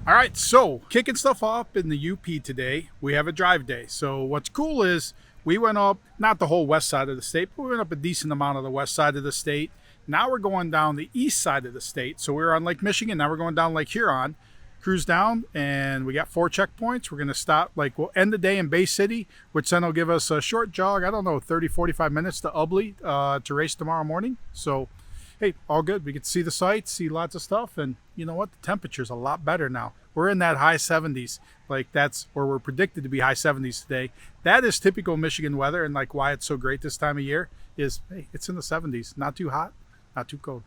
All right, so kicking stuff off in the UP today, we have a drive day. So what's cool is we went up, not the whole west side of the state, but we went up a decent amount of the west side of the state. Now we're going down the east side of the state. So we were on Lake Michigan, now we're going down Lake Huron. Cruise down, and we got 4 checkpoints. We're going to stop, we'll end the day in Bay City, which then will give us a short jog, I don't know, 30, 45 minutes to Ubley to race tomorrow morning. So hey, all good. We get to see the sights, see lots of stuff, and you know what? The temperature's a lot better now. We're in that high 70s. That's where we're predicted to be high 70s today. That is typical Michigan weather, and why it's so great this time of year is, hey, it's in the 70s. Not too hot, not too cold.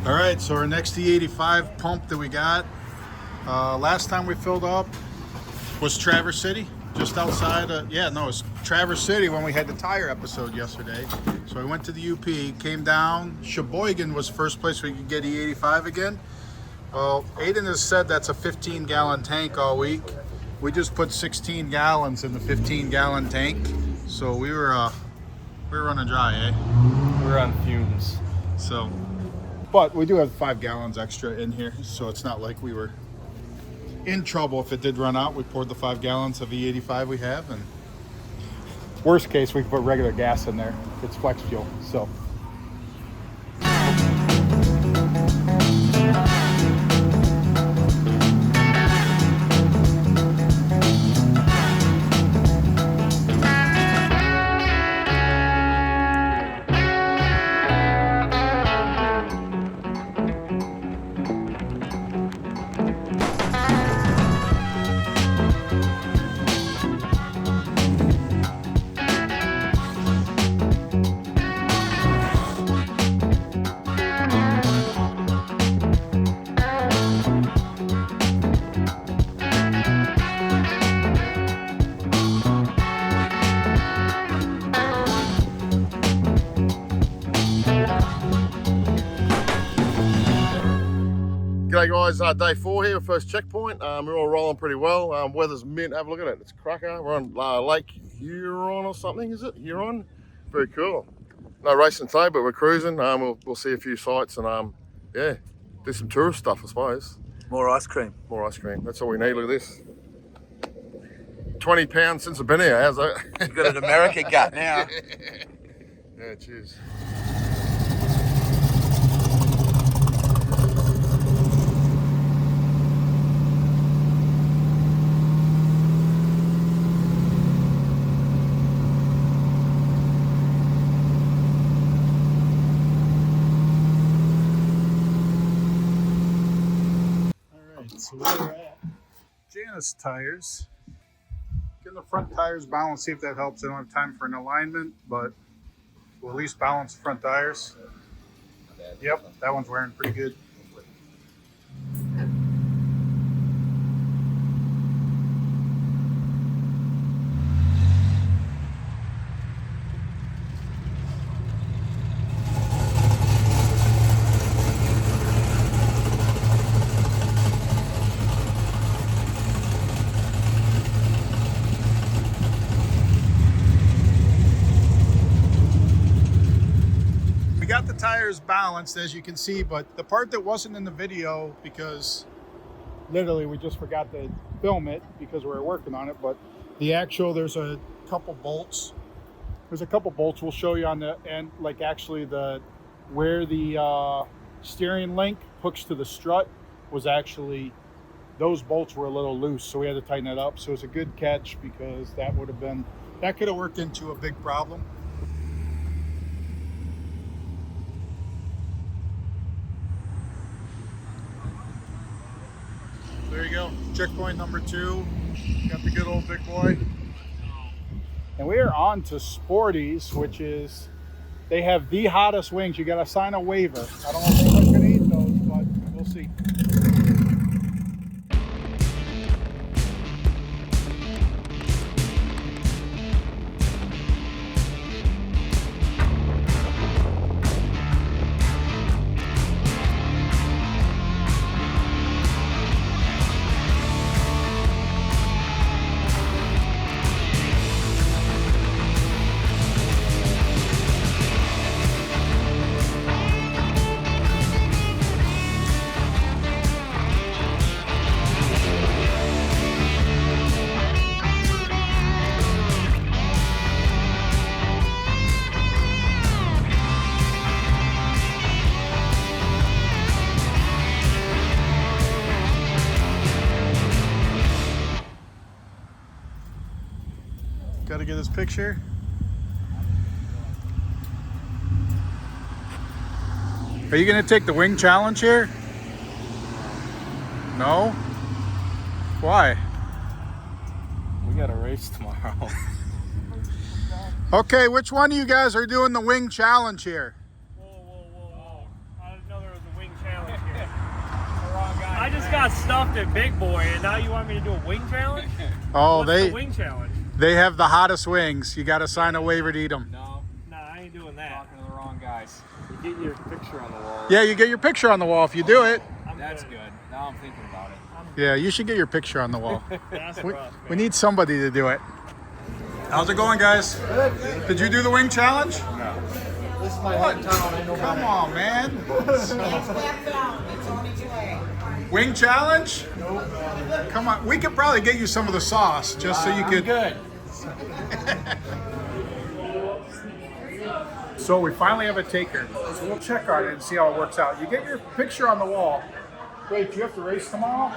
All right, so our next E85 pump that we got, last time we filled up was Traverse City, just outside it's Traverse City when we had the tire episode yesterday. So I went to the UP, came down. Sheboygan was first place we could get E85 again. Well, Aydan has said that's a 15-gallon tank all week. We just put 16 gallons in the 15-gallon tank. So we were running dry, eh? We're on fumes. So, but we do have 5 gallons extra in here, so it's not like we were in trouble if it did run out. We poured the 5 gallons of E85 we have, and worst case, we can put regular gas in there. It's flex fuel, so. G'day guys, day 4 here, first checkpoint. We're all rolling pretty well. Weather's mint, have a look at it, it's cracker. We're on Lake Huron or something, is it? Huron? Very cool. No racing today, but we're cruising. We'll see a few sights and yeah, do some tourist stuff, I suppose. More ice cream. More ice cream, that's all we need. Look at this. 20 pounds since I've been here, how's that? You've got an America gut now. Yeah, cheers. So where we're at, Janus tires. Getting the front tires balanced, see if that helps. I don't have time for an alignment, but we'll at least balance the front tires. Yep, that one's wearing pretty good. tire's balanced, as you can see, but the part that wasn't in the video, because literally we just forgot to film it because we were working on it, but the actual, there's a couple bolts. There's a couple bolts we'll show you on the end, like actually where the steering link hooks to the strut was actually, those bolts were a little loose, so we had to tighten it up. So it's a good catch, because that could have worked into a big problem. There you go, checkpoint number 2. Got the good old big boy. And we are on to Sporties, which is, they have the hottest wings. You got to sign a waiver. I don't know if anyone's going to eat those, but we'll see. Got to get his picture. Are you going to take the wing challenge here? No? Why? We got a race tomorrow. Okay, which one of you guys are doing the wing challenge here? Whoa. I didn't know there was a wing challenge here. The wrong guy. I just got stuffed at Big Boy, and now you want me to do a wing challenge? Oh, What's the wing challenge? They have the hottest wings. You got to sign a waiver to eat them. No, Nah, I ain't doing that. talking to the wrong guys. You get your picture on the wall. Yeah, you get your picture on the wall if you do it. That's good. Now I'm thinking about it. Yeah, you should get your picture on the wall. That's We, rough, we man. need somebody to do it. How's it going, guys? Did you do the wing challenge? No. This is my hometown. I know Come on, man. It's only 2A. Wing challenge? Come on. We could probably get you some of the sauce just so you could. Good. So we finally have a taker. So we'll check on it and see how it works out. You get your picture on the wall. Wait, do you have to race tomorrow?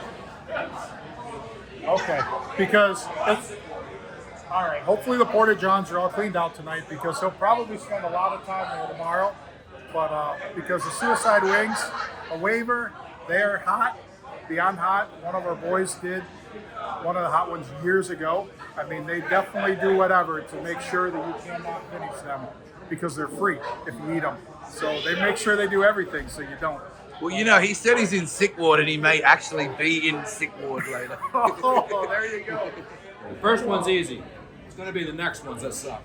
Okay, because it's, all right, hopefully the Porta Johns are all cleaned out tonight, because he'll probably spend a lot of time there tomorrow. But because the Suicide Wings, a waiver, they are hot, beyond hot. One of our boys did one of the hot ones years ago. I mean, they definitely do whatever to make sure that you cannot finish them, because they're free if you eat them. So they make sure they do everything so you don't. Well, you know, he said he's in sick ward and he may actually be in sick ward later. Oh, there you go. The first one's easy. It's going to be the next ones that suck.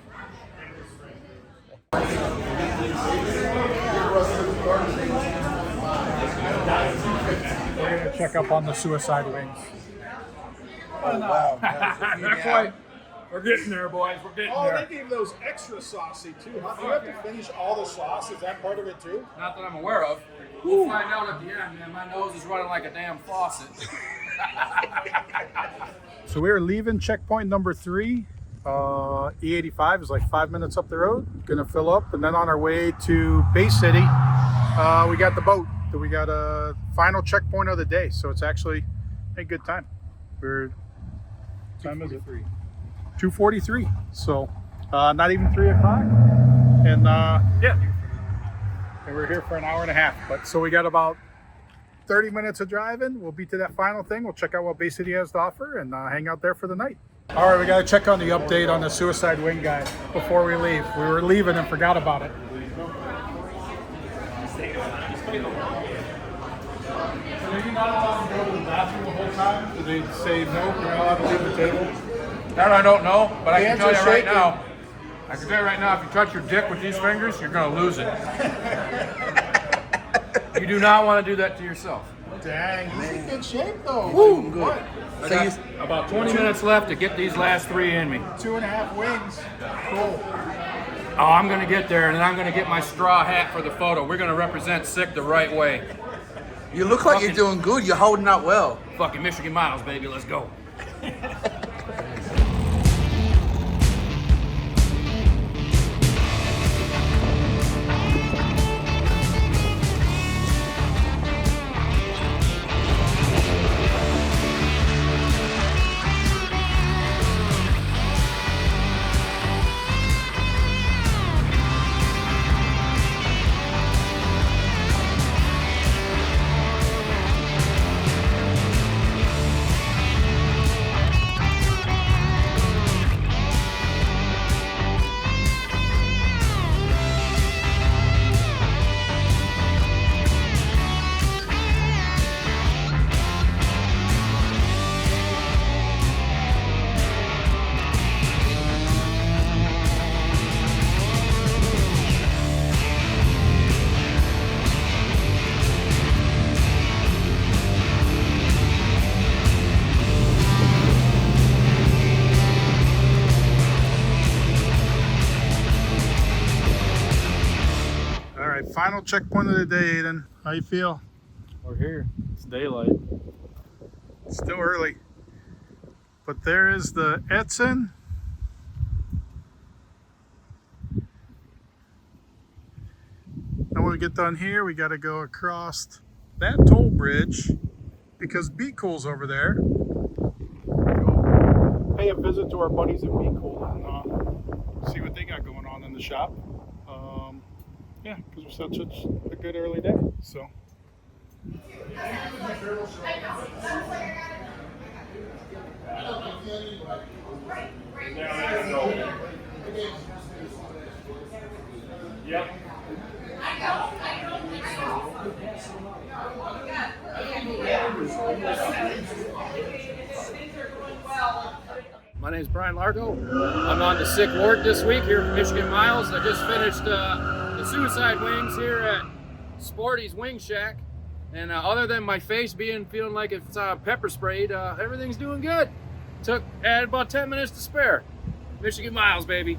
We're going to check up on the Suicide Wings. Oh, wow. Not quite. We're getting there, boys. We're getting Oh, there. they gave those extra saucy too. Huh? You have to finish all the sauce. Is that part of it too? Not that I'm aware of. We'll find out at the end, man. My nose is running like a damn faucet. So we are leaving checkpoint number 3. E85 is like 5 minutes up the road. Gonna fill up, and then on our way to Bay City, we got the boat. We got a final checkpoint of the day. So it's actually a good time. What time is it? 2:43. So not even 3 o'clock. And yeah, and we're here for an hour and a half. But so we got about 30 minutes of driving. We'll be to that final thing. We'll check out what Bay City has to offer and hang out there for the night. All right, we got to check on the update on the Suicide Wing guy before we leave. We were leaving and forgot about it. Are you not allowed to go to the bathroom the whole time? Did they say no? You're not allowed to leave the table? That I don't know, but I can tell you Hands are right shaking. now. I can tell you right now, if you touch your dick with these fingers, you're going to lose it. You do not want to do that to yourself. Dang, he's in good shape though. Woo, Dude, good. what? I got about 20 minutes left to get these last 3 in me. 2.5 wings. Cool. Oh, I'm gonna get there, and then I'm gonna get my straw hat for the photo. We're gonna represent Sick the right way. You look like you're doing good. You're holding up well. Fucking Michigan Miles, baby. Let's go. All right, final checkpoint of the day, Aydan. How you feel? We're here. It's daylight. It's still early. But there is the Edson. Now when we get done here, we got to go across that toll bridge because Be Cool's over there. Go pay a visit to our buddies at Be Cool and see what they got going on in the shop. Yeah, because we're such a good early day. So. Yep. My name's Brian Largo. I'm on the sick ward this week here at Michigan Miles. I just finished the suicide wings here at Sporty's Wing Shack. And other than my face feeling like it's pepper sprayed, everything's doing good. Had about 10 minutes to spare. Michigan Miles, baby.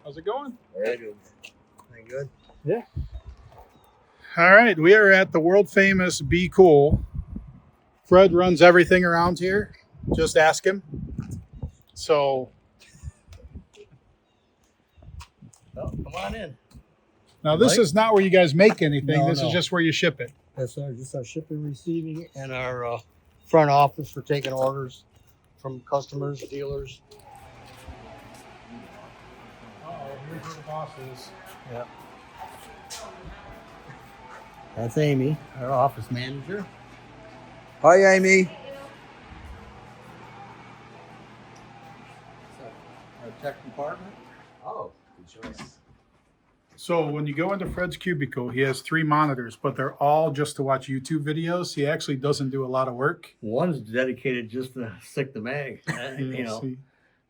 How's it going? Very good. Very good. Yeah. All right, we are at the world famous Be Cool. Fred runs everything around here. Just ask him. So. Oh, come on in. Now this is not where you guys make anything. No, This is no. just where you ship it. That's just our shipping, receiving, and our front office for taking orders from customers, dealers. Here's where the boss is. Yep. That's Amy, our office manager. Hi, Amy. Our tech department. Oh, good choice. So when you go into Fred's cubicle, he has 3 monitors, but they're all just to watch YouTube videos. He actually doesn't do a lot of work. One's dedicated just to stick the mag. You know, See?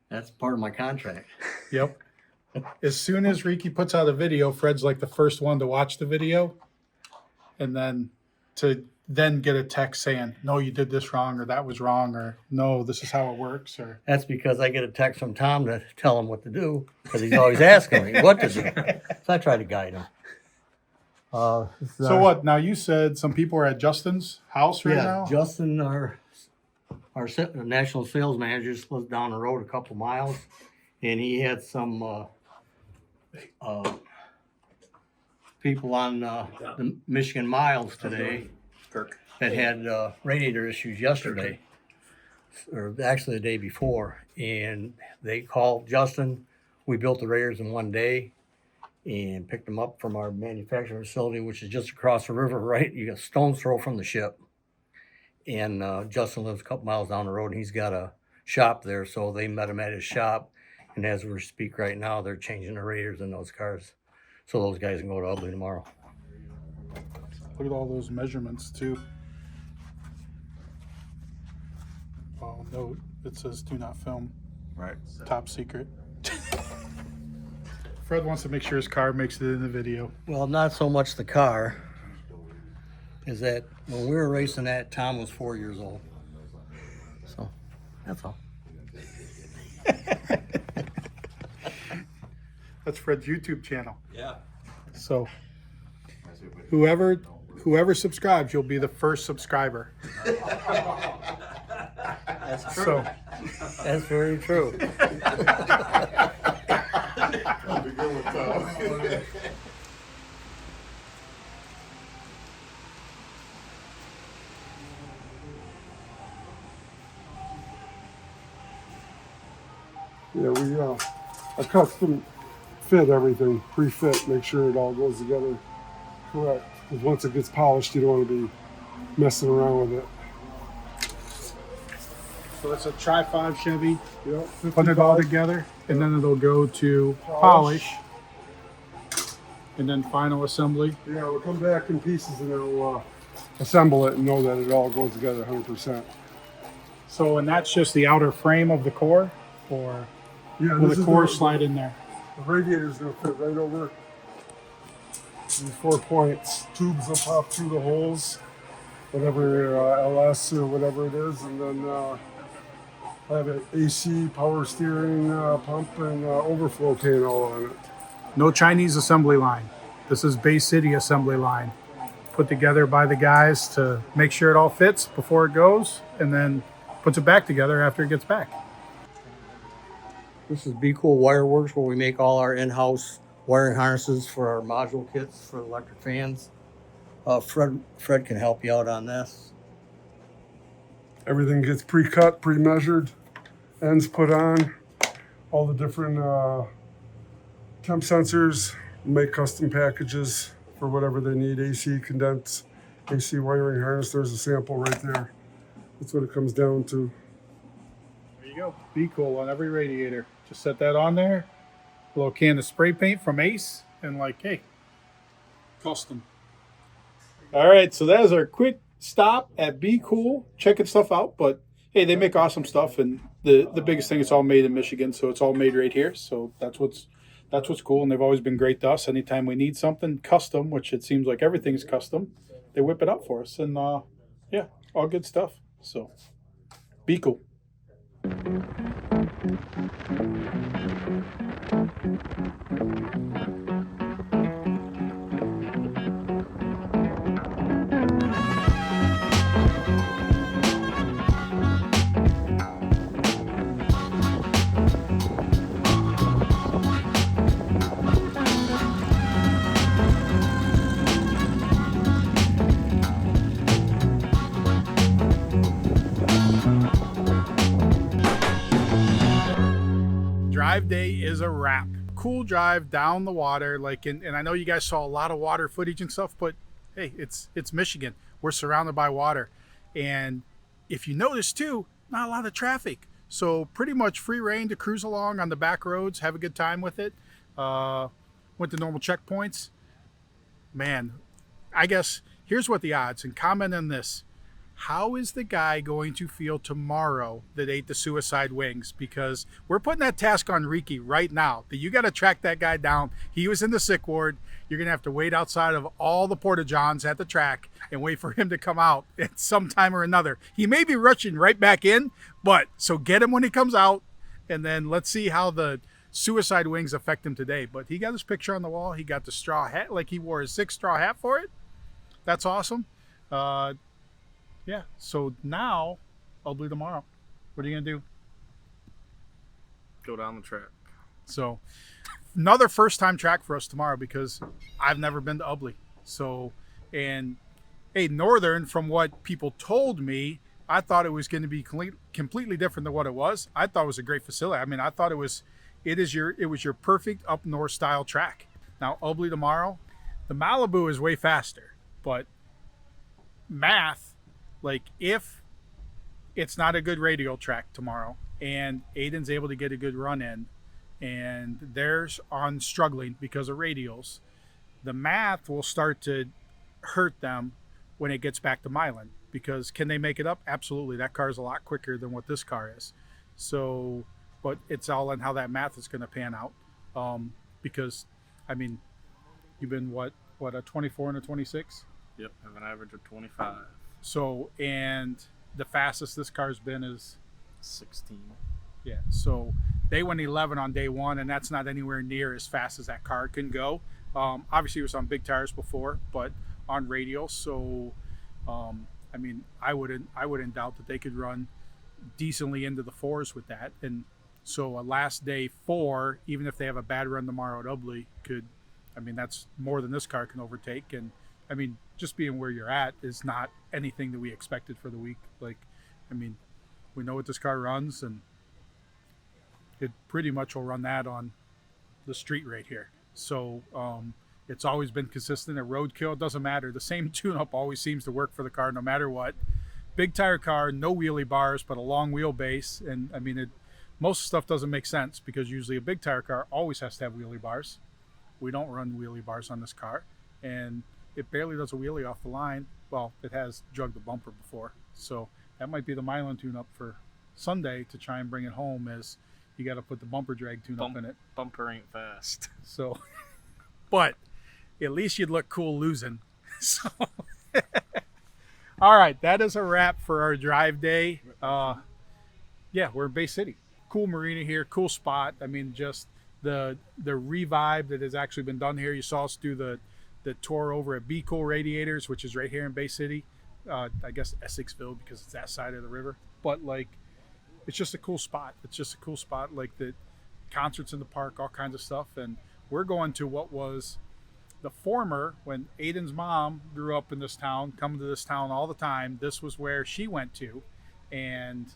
that's part of my contract. Yep. As soon as Ricky puts out a video, Fred's like the first one to watch the video, and then to get a text saying, "No, you did this wrong," or "That was wrong," or "No, this is how it works," or That's because I get a text from Tom to tell him what to do, because he's always asking me what to do. So I try to guide him. So what? Now you said some people are at Justin's house right now. Justin, our national sales manager, just lives down the road a couple miles, and he had some people on the Michigan Miles today that had radiator issues yesterday, or actually the day before, and they called Justin. We built the radiators in one day and picked them up from our manufacturing facility, which is just across the river, right? You got a stone's throw from the ship. And Justin lives a couple miles down the road, and he's got a shop there, so they met him at his shop. And as we speak right now, they're changing the radiators in those cars, so those guys can go to Ubley tomorrow. Look at all those measurements too. Oh, no, it says do not film. Right. Top secret. Fred wants to make sure his car makes it in the video. Well, not so much the car, is that when we were racing that, Tom was 4 years old. So, that's all. That's Fred's YouTube channel. Yeah. So whoever subscribes, you'll be the first subscriber. That's true. So That's very true. Yeah, we custom fit everything, pre-fit, make sure it all goes together correct. Because once it gets polished, you don't want to be messing around with it. So it's a Tri-5 Chevy. Yep, Put it all 55. together, and then it'll go to polish, and then final assembly. Yeah, we'll come back in pieces and it'll assemble it and know that it all goes together 100%. So, and that's just the outer frame of the core, or Yeah, will this the is core slide in there? The radiator's gonna fit right over these 4 points. Tubes will pop through the holes, whatever LS or whatever it is, and then I have an AC power steering pump and overflow pan all on it. No Chinese assembly line. This is Bay City assembly line, put together by the guys to make sure it all fits before it goes, and then puts it back together after it gets back. This is Be Cool Wire Works, where we make all our in-house wiring harnesses for our module kits for electric fans. Fred can help you out on this. Everything gets pre-cut, pre-measured, ends put on, all the different temp sensors, make custom packages for whatever they need, AC condense, AC wiring harness. There's a sample right there. That's what it comes down to. There you go. Be Cool on every radiator. Just set that on there. A little can of spray paint from Ace, and like, hey, custom. All right, so that is our quick stop at Be Cool, checking stuff out. But hey, they make awesome stuff, and the biggest thing, it's all made in Michigan, so it's all made right here. So that's what's cool, and they've always been great to us. Anytime we need something custom, which it seems like everything's custom, they whip it up for us, and yeah, all good stuff. So Be Cool. Drive day is a wrap. Cool drive down the water, like and I know you guys saw a lot of water footage and stuff, but hey, it's Michigan. We're surrounded by water, and if you notice too, not a lot of traffic. So pretty much free reign to cruise along on the back roads, have a good time with it. Went to normal checkpoints. Man, I guess here's what the odds, and comment on this. How is the guy going to feel tomorrow that ate the suicide wings? Because we're putting that task on Ricky right now, that you got to track that guy down. He was in the sick ward. You're going to have to wait outside of all the porta-johns at the track and wait for him to come out at some time or another. He may be rushing right back in, but so get him when he comes out, and then let's see how the suicide wings affect him today. But he got his picture on the wall. He got the straw hat, like he wore his 6 straw hat for it. That's awesome. Yeah, so now I'll do tomorrow. What are you gonna do? Go down the track. So another first time track for us tomorrow, because I've never been to Ubley. So, and hey, Northern, from what people told me, I thought it was going to be completely different than what it was. I thought it was a great facility. I mean, I thought it was your perfect up north style track. Now Ubley tomorrow, the Malibu is way faster, but math. Like, if it's not a good radial track tomorrow and Aydan's able to get a good run in and theirs on struggling because of radials, the math will start to hurt them when it gets back to Milan. Because can they make it up? Absolutely. That car is a lot quicker than what this car is. So, but it's all in how that math is going to pan out. Because, I mean, you've been what a 24 and a 26? Yep, have an average of 25. So, and the fastest this car's been is 16. Yeah, so they went 11 on day one, and that's not anywhere near as fast as that car can go. Obviously, it was on big tires before, but on radial. So, I mean, I wouldn't doubt that they could run decently into the fours with that. And so, a last day 4, even if they have a bad run tomorrow at Ubley, could, I mean, that's more than this car can overtake. And I mean, just being where you're at is not anything that we expected for the week. Like, I mean, we know what this car runs, and it pretty much will run that on the street right here. So it's always been consistent at roadkill. It doesn't matter. The same tune-up always seems to work for the car no matter what. Big tire car, no wheelie bars, but a long wheelbase. And I mean, most stuff doesn't make sense because usually a big tire car always has to have wheelie bars. We don't run wheelie bars on this car. And it barely does a wheelie off the line. Well, it has drugged the bumper before. So that might be the Milan tune-up for Sunday to try and bring it home is you got to put the bumper drag tune-up in it. Bumper ain't fast. So, but at least you'd look cool losing. So, all right, that is a wrap for our drive day. Yeah, we're in Bay City. Cool marina here, cool spot. I mean, just the revive that has actually been done here. You saw us do the tour over at Be Cool Radiators, which is right here in Bay City. I guess Essexville because it's that side of the river. But like, it's just a cool spot. It's just a cool spot. Like the concerts in the park, all kinds of stuff. And we're going to what was the former, when Aydan's mom grew up in this town, coming to this town all the time. This was where she went to. And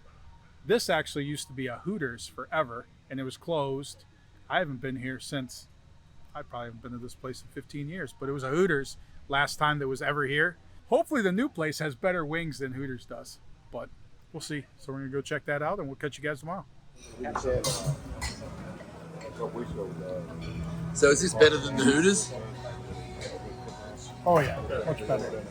this actually used to be a Hooters forever, and it was closed. I haven't been here since, I probably haven't been to this place in 15 years, but it was a Hooters last time that was ever here. Hopefully the new place has better wings than Hooters does, but we'll see. So we're going to go check that out, and we'll catch you guys tomorrow. So is this better than the Hooters? Oh, yeah, much better.